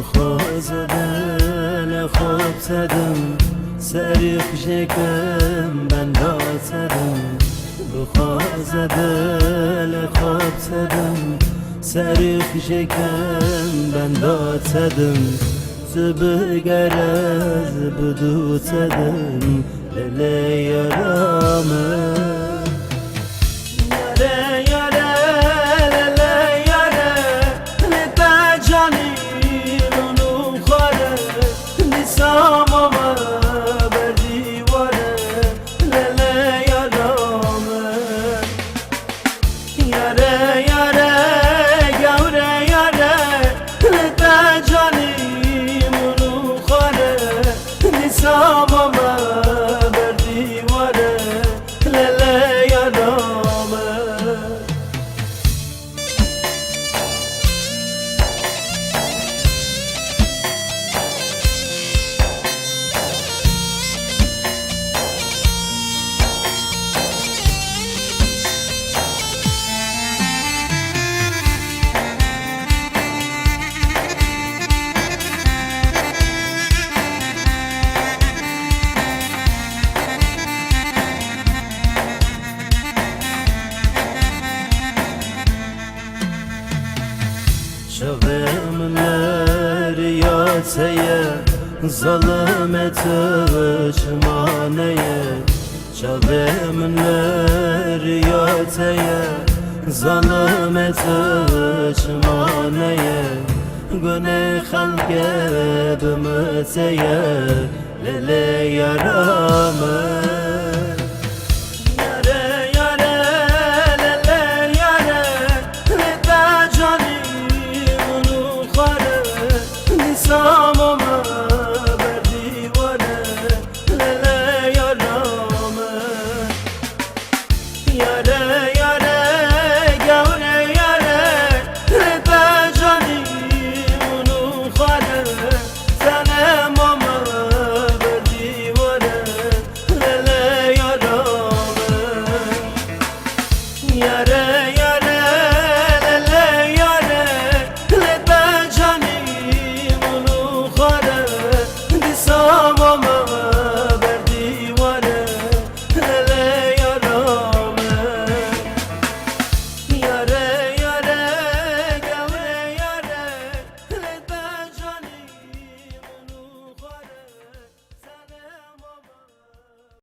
خوز دل خوب زدم سری شکم بندات زدم خوز دل خوب زدم سری شکم بندات زدم زبگر از بدو زدم لیلی یارامه Şevimler yateye zalımeti çmaneye Şevimler yateye zalımeti çmaneye Güne halke bimteye lele yarame Yare